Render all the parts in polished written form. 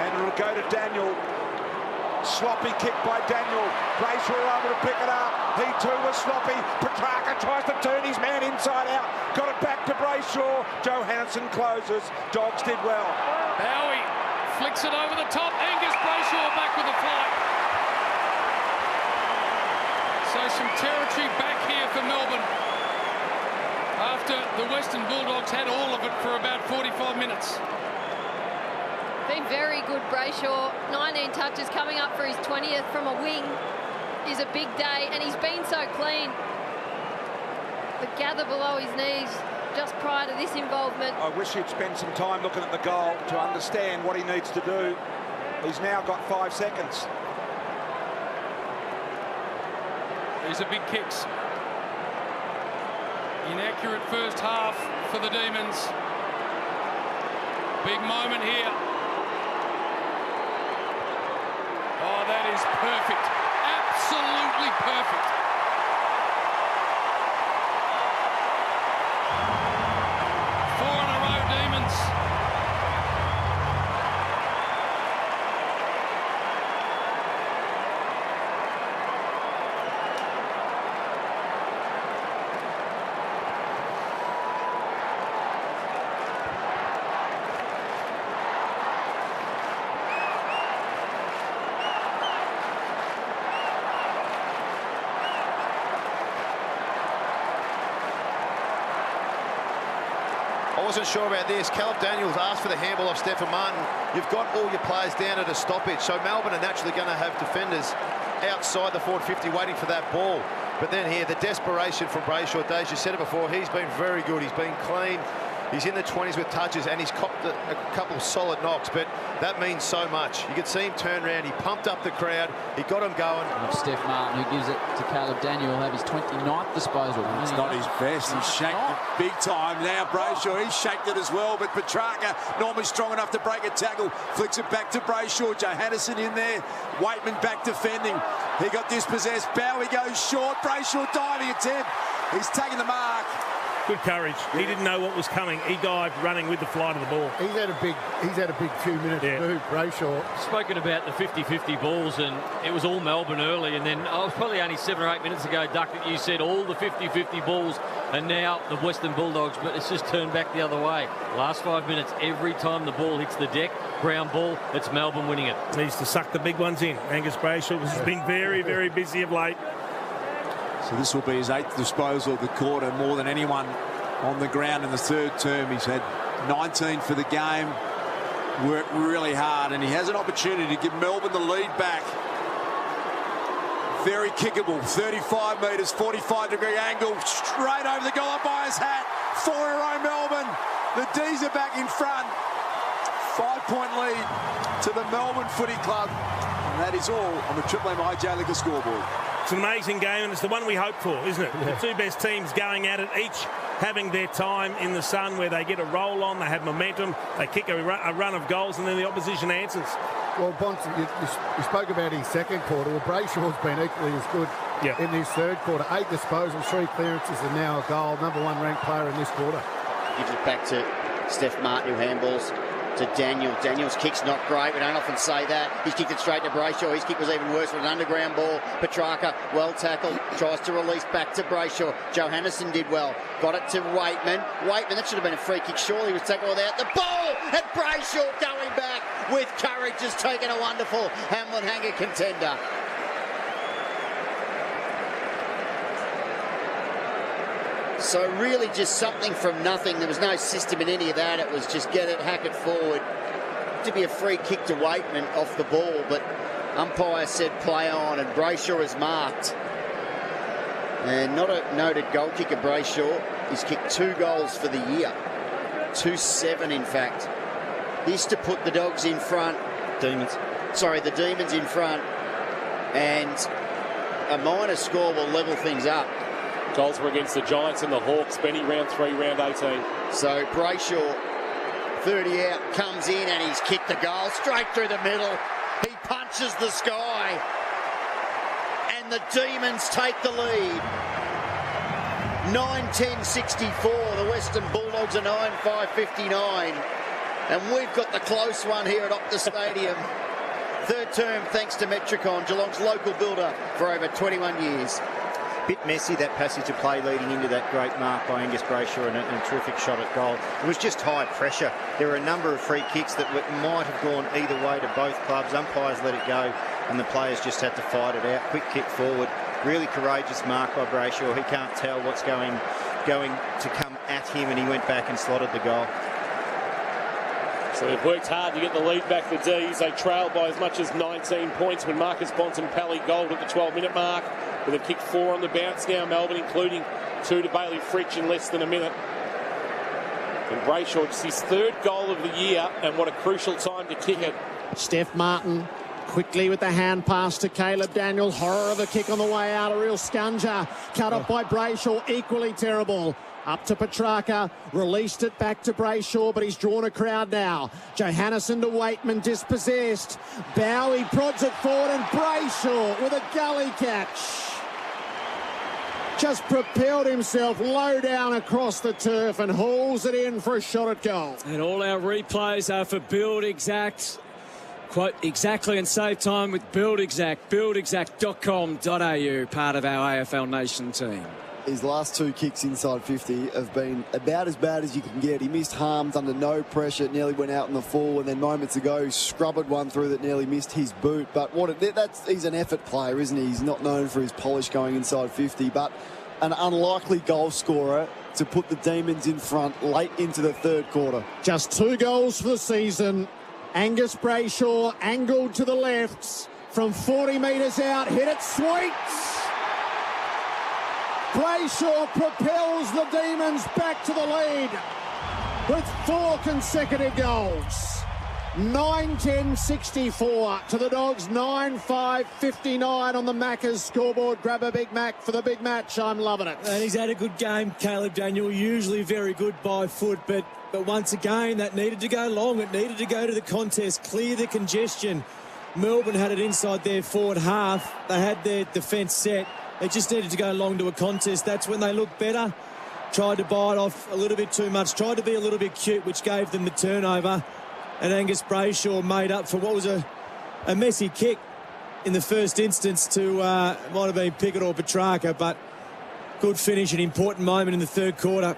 And it'll go to Daniel. Sloppy kick by Daniel. Brayshaw able to pick it up. He too was sloppy. Petrarca tries to turn his man inside out. Got it back to Brayshaw. Johannesson closes. Dogs did well. Bowie flicks it over the top. Angus Brayshaw back with the flight. So some territory back here for Melbourne after the Western Bulldogs had all of it for about 45 minutes. Been very good, Brayshaw. 19 touches, coming up for his 20th from a wing is a big day, and he's been so clean. The gather below his knees just prior to this involvement. I wish he'd spend some time looking at the goal to understand what he needs to do. He's now got 5 seconds. These are big kicks. Inaccurate first half for the Demons. Big moment here. Oh, that is perfect. Absolutely perfect. Four in a row, Demons. I wasn't sure about this. Caleb Daniels asked for the handball off Stephen Martin. You've got all your players down at a stoppage, so Melbourne are naturally going to have defenders outside the forward 50 waiting for that ball. But then here, the desperation from Brayshaw. Dave, you said it before, he's been very good. He's been clean. He's in the 20s with touches, and he's copped a couple of solid knocks, but that means so much. You could see him turn around. He pumped up the crowd. He got him going. Steph Martin, who gives it to Caleb Daniel, will have his 29th disposal. It's not his best. He's shanked it big time now. Brayshaw, he's shanked it as well, but Petrarca, normally strong enough to break a tackle, flicks it back to Brayshaw. Johannesson in there. Waitman back defending. He got dispossessed. Bowie goes short. Brayshaw diving attempt. He's taking the mark. Good courage. He didn't know what was coming. He dived running with the flight of the ball. He's had a big few minutes to move, Brayshaw. Spoken about the 50-50 balls, and it was all Melbourne early, and then I was probably only 7 or 8 minutes ago, Duck, that you said all the 50-50 balls, and now the Western Bulldogs, but it's just turned back the other way. Last 5 minutes, every time the ball hits the deck, ground ball, it's Melbourne winning it. Needs to suck the big ones in. Angus Brayshaw has been very, very busy of late. So this will be his 8th disposal of the quarter, more than anyone on the ground in the 3rd term. He's had 19 for the game, worked really hard, and he has an opportunity to give Melbourne the lead back. Very kickable, 35 metres, 45-degree angle, straight over the goal by his hat. 4 in a row Melbourne. The D's are back in front. 5-point lead to the Melbourne Footy Club. And that is all on the Triple M IJ Liquor scoreboard. It's an amazing game, and it's the one we hope for, isn't it? Yeah. The two best teams going at it, each having their time in the sun where they get a roll on, they have momentum, they kick a run of goals, and then the opposition answers. Well, Bonson, you spoke about his 2nd quarter. Well, Brayshaw's been equally as good in his 3rd quarter. 8 disposals, 3 clearances, and now a goal. #1 ranked player in this quarter. Gives it back to Steph Martin, who handballs to Daniel. Daniel's kick's not great. We don't often say that. He's kicked it straight to Brayshaw. His kick was even worse with an underground ball. Petrarca, well tackled, tries to release back to Brayshaw. Johannesson did well. Got it to Waitman. Waitman, that should have been a free kick. Surely he was tackled without the ball. And Brayshaw going back with courage has taken a wonderful Hamlin Hanger contender. So really just something from nothing. There was no system in any of that. It was just get it, hack it forward. To be a free kick to Waitman off the ball, but umpire said play on, and Brayshaw is marked. And not a noted goal kicker, Brayshaw. He's kicked 2 goals for the year. 2-7 in fact. This to put the Dogs in front. The Demons in front. And a minor score will level things up. Goals were against the Giants and the Hawks. Benny, round 3, round 18. So Brayshaw, 30 out, comes in and he's kicked the goal straight through the middle. He punches the sky. And the Demons take the lead. 9-10-64. The Western Bulldogs are 9-5-59. And we've got the close one here at Optus Stadium. Third term thanks to Metricon, Geelong's local builder for over 21 years. Bit messy, that passage of play leading into that great mark by Angus Brayshaw and a terrific shot at goal. It was just high pressure. There were a number of free kicks that might have gone either way to both clubs. Umpires let it go and the players just had to fight it out. Quick kick forward. Really courageous mark by Brayshaw. He can't tell what's going to come at him, and he went back and slotted the goal. So they've worked hard to get the lead back, the D's. They trailed by as much as 19 points when Marcus Bontempelli goaled at the 12-minute mark. But they've kicked 4 on the bounce now, Melbourne, including 2 to Bailey Fritsch in less than a minute. And Brayshaw, it's his 3rd goal of the year, and what a crucial time to kick it. Steph Martin quickly with the hand pass to Caleb Daniel. Horror of a kick on the way out, a real scunger. Cut off by Brayshaw, equally terrible. Up to Petrarca, released it back to Brayshaw, but he's drawn a crowd now. Johannesson to Waitman, dispossessed. Bowie prods it forward, and Brayshaw with a gully catch. Just propelled himself low down across the turf and hauls it in for a shot at goal. And all our replays are for Build Exact. Quote exactly and save time with Build Exact. BuildExact.com.au, part of our AFL Nation team. His last 2 kicks inside 50 have been about as bad as you can get. He missed Harms under no pressure, nearly went out in the fall, and then moments ago scrubbed one through that nearly missed his boot. But he's an effort player, isn't he? He's not known for his polish going inside 50, but an unlikely goal scorer to put the Demons in front late into the 3rd quarter. Just 2 goals for the season. Angus Brayshaw angled to the left from 40 metres out, hit it sweet. Brayshaw propels the Demons back to the lead with 4 consecutive goals. 9-10-64 to the Dogs, 9-5-59 on the Maccas scoreboard. Grab a Big Mac for the big match. I'm loving it. And he's had a good game, Caleb Daniel, usually very good by foot, but once again, that needed to go long. It needed to go to the contest, clear the congestion. Melbourne had it inside their forward half. They had their defence set. They just needed to go long to a contest. That's when they looked better. Tried to bite off a little bit too much. Tried to be a little bit cute, which gave them the turnover. And Angus Brayshaw made up for what was a messy kick in the first instance to, might have been Pickett or Petrarca, but good finish, an important moment in the 3rd quarter.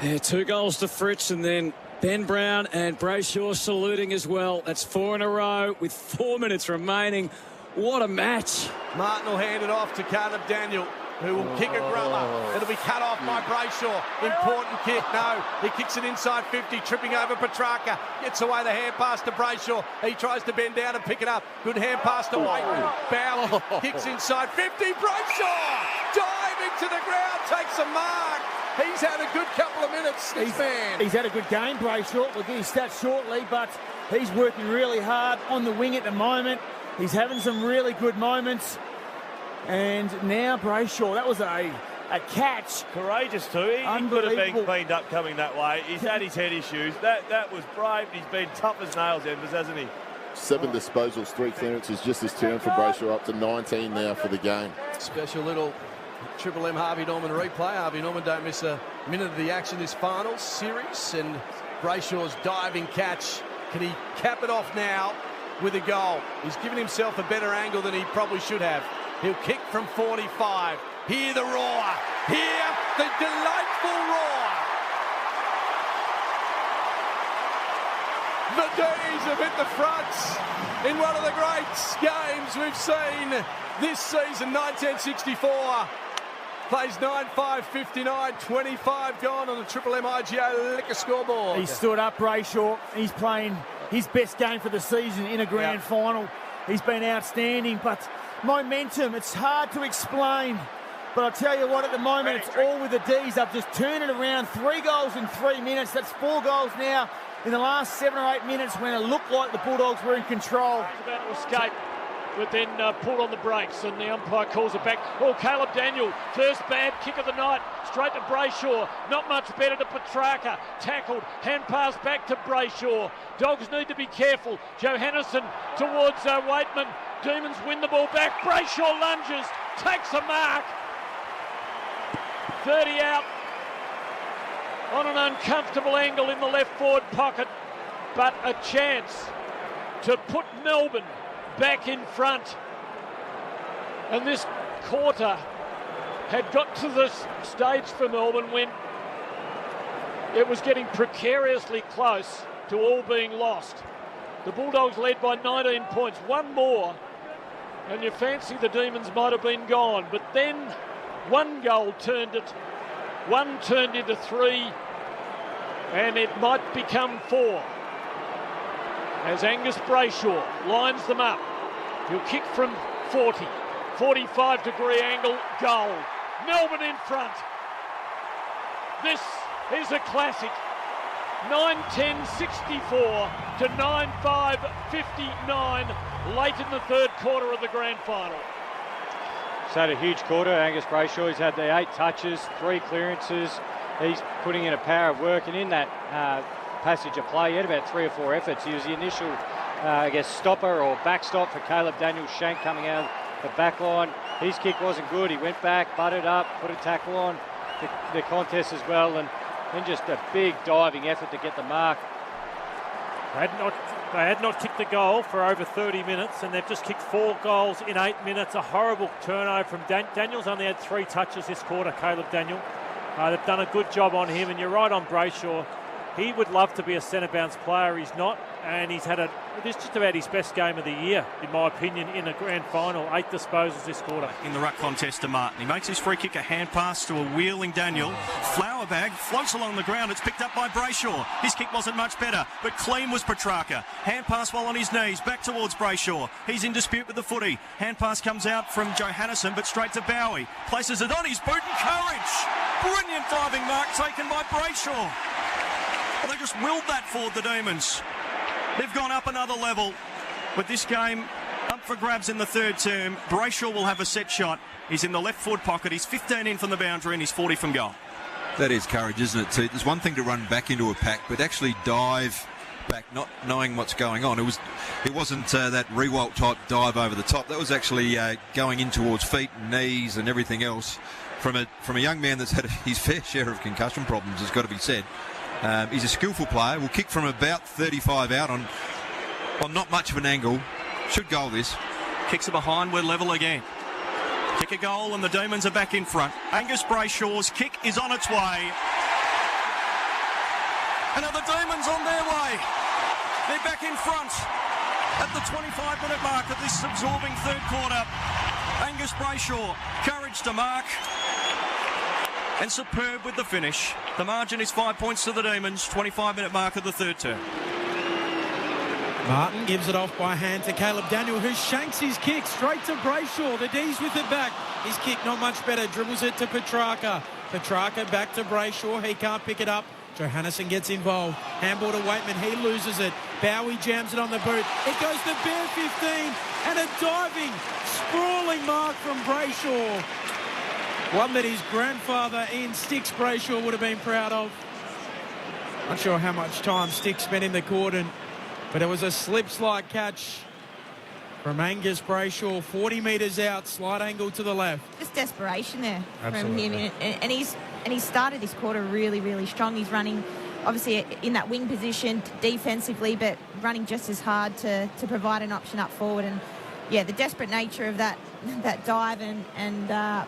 Yeah, 2 goals to Fritsch, and then Ben Brown and Brayshaw saluting as well. That's 4 in a row with 4 minutes remaining. What a match. Martin will hand it off to Caleb Daniel, who will kick a grubber. It'll be cut off by Brayshaw. Important kick. No, he kicks it inside 50, tripping over Petrarca. Gets away the hand pass to Brayshaw. He tries to bend down and pick it up. Good hand pass to Waitman. Bowie kicks inside 50. Brayshaw diving to the ground, takes a mark. He's had a good couple of minutes, this man. He's had a good game, Brayshaw. We'll get his stats shortly, but he's working really hard on the wing at the moment. He's having some really good moments. And now Brayshaw, that was a catch. Courageous too. He could have been cleaned up coming that way. He's had his head issues. That was brave. He's been tough as nails, Embers, hasn't he? 7 disposals, 3 clearances just this turn for Brayshaw, up to 19 now for the game. Special little Triple M Harvey Norman replay. Harvey Norman don't miss a minute of the action this final series. And Brayshaw's diving catch. Can he cap it off now with a goal? He's given himself a better angle than he probably should have. He'll kick from 45. Hear the roar. Hear the delightful roar. The D's have hit the fronts in one of the great games we've seen this season. 1964 plays 9-5-59, 25 gone on the Triple M IGA liquor scoreboard. He stood up, Brayshaw. He's playing his best game for the season in a grand final. He's been outstanding, but momentum, it's hard to explain. But I'll tell you what, at the moment, it's all with the D's up, just turning it around. 3 goals in 3 minutes. That's 4 goals now in the last 7 or 8 minutes when it looked like the Bulldogs were in control. About to escape, but then pulled on the brakes, and the umpire calls it back. Oh, Caleb Daniel, first bad kick of the night, straight to Brayshaw. Not much better to Petrarca. Tackled, hand pass back to Brayshaw. Dogs need to be careful. Johannesson towards Waitman. Demons win the ball back. Brayshaw lunges, takes a mark. 30 out on an uncomfortable angle in the left forward pocket. but a chance to put Melbourne back in front. And this quarter had got to the stage for Melbourne when it was getting precariously close to all being lost. The Bulldogs led by 19 points, one more, and you fancy the Demons might have been gone. But then one goal turned it, one turned into three, and it might become four. As Angus Brayshaw lines them up, he'll kick from 40, 45-degree angle, goal. Melbourne in front. This is a classic. 9-10-64 to 9-5-59 late in the third quarter of the grand final. He's had a huge quarter, Angus Brayshaw. He's had the 8 touches, 3 clearances. He's putting in a power of work, and in that passage of play, he had about 3 or 4 efforts. He was the initial, stopper or backstop for Caleb Daniels' shank coming out of the back line. His kick wasn't good. He went back, butted up, put a tackle on the contest as well, and then just a big diving effort to get the mark. They had not kicked the goal for over 30 minutes, and they've just kicked 4 goals in 8 minutes. A horrible turnover from Daniels. Only had 3 touches this quarter, Caleb Daniel. They've done a good job on him, and you're right on Brayshaw. He would love to be a centre bounce player. He's not, and he's had this just about his best game of the year, in my opinion, in a grand final. 8 disposals this quarter. In the ruck contest to Martin. He makes his free kick a hand pass to a wheeling Daniel. Flower bag floats along the ground. It's picked up by Brayshaw. His kick wasn't much better, but clean was Petrarca. Hand pass while on his knees, back towards Brayshaw. He's in dispute with the footy. Hand pass comes out from Johannesson, but straight to Bowie. Places it on his boot and courage. Brilliant diving mark taken by Brayshaw. Well, they just willed that forward, the Demons. They've gone up another level. With this game up for grabs in the third term, Brayshaw will have a set shot. He's in the left forward pocket. He's 15 in from the boundary and he's 40 from goal. That is courage, isn't it? There's one thing to run back into a pack, but actually dive back, not knowing what's going on. It wasn't that Rewalt type dive over the top. That was actually going in towards feet and knees and everything else from a young man that's had his fair share of concussion problems, has got to be said. He's a skillful player. Will kick from about 35 out on not much of an angle. Should goal this. Kicks it behind. We're level again. Kick a goal and the Demons are back in front. Angus Brayshaw's kick is on its way. And are the Demons on their way? They're back in front at the 25-minute mark of this absorbing third quarter. Angus Brayshaw, courage to mark. And superb with the finish. The margin is 5 points to the Demons, 25-minute mark of the third term. Martin gives it off by hand to Caleb Daniel, who shanks his kick straight to Brayshaw. The D's with it back. His kick not much better. Dribbles it to Petrarca. Petrarca back to Brayshaw. He can't pick it up. Johannesson gets involved. Handball to Waitman. He loses it. Bowie jams it on the boot. It goes to bare 15. And a diving, sprawling mark from Brayshaw. One that his grandfather, Ian Sticks Brayshaw, would have been proud of. Not sure how much time Sticks spent in the cordon, but it was a slip-slide catch from Angus Brayshaw, 40 metres out, slight angle to the left. Just desperation there Absolutely. from him, and he's started this quarter really, really strong. He's running, obviously, in that wing position defensively, but running just as hard to provide an option up forward. And yeah, the desperate nature of that dive and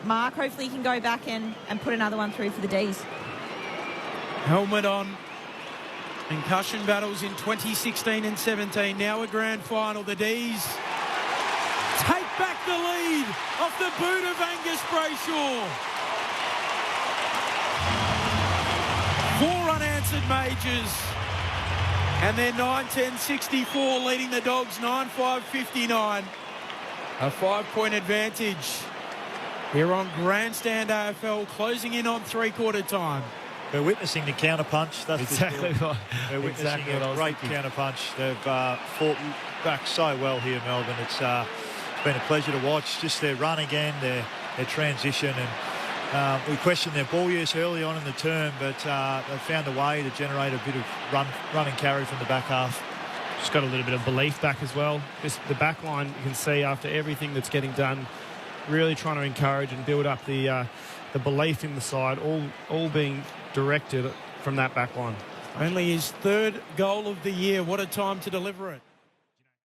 mark. Hopefully he can go back and put another one through for the D's. Helmet on. Concussion battles in 2016 and 17. Now a grand final. The D's take back the lead off the boot of Angus Brayshaw. 4 unanswered majors. And they're 9-10-64, leading the Dogs 9-5-59. A 5-point advantage here on Grandstand AFL, closing in on three-quarter time. We're witnessing the counter-punch. That's exactly right. We're witnessing a great counter-punch. They've fought back so well here in Melbourne. It's been a pleasure to watch. Just their run again, their transition. And we questioned their ball use early on in the term, but they found a way to generate a bit of run and carry from the back half. Just got a little bit of belief back as well. The back line, you can see after everything that's getting done, really trying to encourage and build up the belief in the side, all being directed from that back line. Only his third goal of the year. What a time to deliver it.